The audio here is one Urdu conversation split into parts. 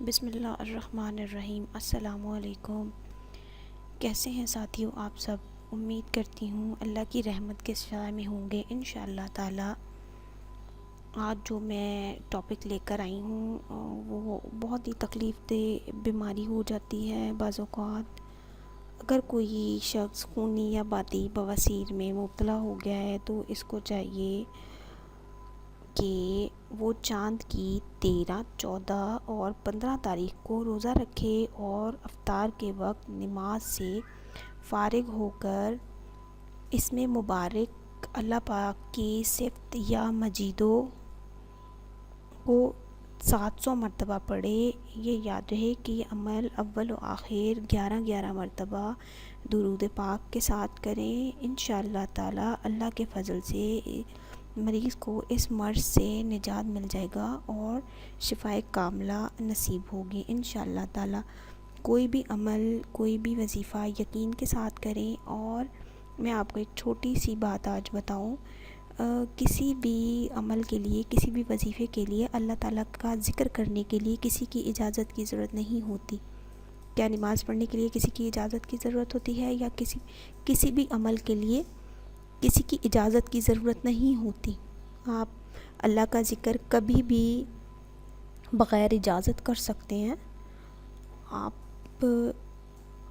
بسم اللہ الرحمن الرحیم۔ السلام علیکم۔ کیسے ہیں ساتھیو آپ سب؟ امید کرتی ہوں اللہ کی رحمت کے سائے میں ہوں گے انشاءاللہ تعالی۔ آج جو میں ٹاپک لے کر آئی ہوں وہ بہت ہی تکلیف دہ بیماری ہو جاتی ہے بعض اوقات۔ اگر کوئی شخص خونی یا باطی بواسیر میں مبتلا ہو گیا ہے تو اس کو چاہیے کہ وہ چاند کی 13، 14 اور 15 تاریخ کو روزہ رکھے اور افطار کے وقت نماز سے فارغ ہو کر اس میں مبارک اللہ پاک کی صفت یا مجیدوں کو 700 مرتبہ پڑھے۔ یہ یاد رہے کہ یہ عمل اول و آخر 11 مرتبہ درود پاک کے ساتھ کریں۔ انشاءاللہ تعالی اللہ کے فضل سے مریض کو اس مرض سے نجات مل جائے گا اور شفائے کاملہ نصیب ہوگی انشاءاللہ تعالی۔ کوئی بھی عمل، کوئی بھی وظیفہ یقین کے ساتھ کریں۔ اور میں آپ کو ایک چھوٹی سی بات آج بتاؤں، کسی بھی عمل کے لیے، کسی بھی وظیفے کے لیے اللہ تعالیٰ کا ذکر کرنے کے لیے کسی کی اجازت کی ضرورت نہیں ہوتی۔ کیا نماز پڑھنے کے لیے کسی کی اجازت کی ضرورت ہوتی ہے؟ یا کسی بھی عمل کے لیے کسی کی اجازت کی ضرورت نہیں ہوتی۔ آپ اللہ کا ذکر کبھی بھی بغیر اجازت کر سکتے ہیں۔ آپ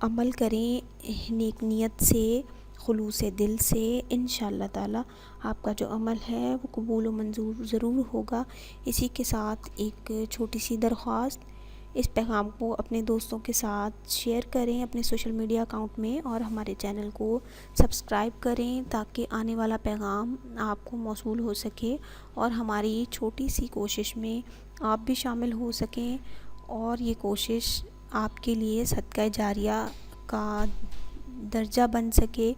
عمل کریں نیک نیت سے، خلوص دل سے، انشاءاللہ تعالی آپ کا جو عمل ہے وہ قبول و منظور ضرور ہوگا۔ اسی کے ساتھ ایک چھوٹی سی درخواست، اس پیغام کو اپنے دوستوں کے ساتھ شیئر کریں اپنے سوشل میڈیا اکاؤنٹ میں، اور ہمارے چینل کو سبسکرائب کریں تاکہ آنے والا پیغام آپ کو موصول ہو سکے اور ہماری چھوٹی سی کوشش میں آپ بھی شامل ہو سکیں، اور یہ کوشش آپ کے لیے صدقہ جاریہ کا درجہ بن سکے۔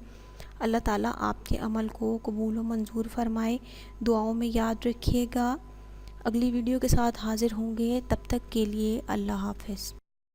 اللہ تعالیٰ آپ کے عمل کو قبول و منظور فرمائے۔ دعاؤں میں یاد رکھیے گا۔ اگلی ویڈیو کے ساتھ حاضر ہوں گے، تب تک کے لیے اللہ حافظ۔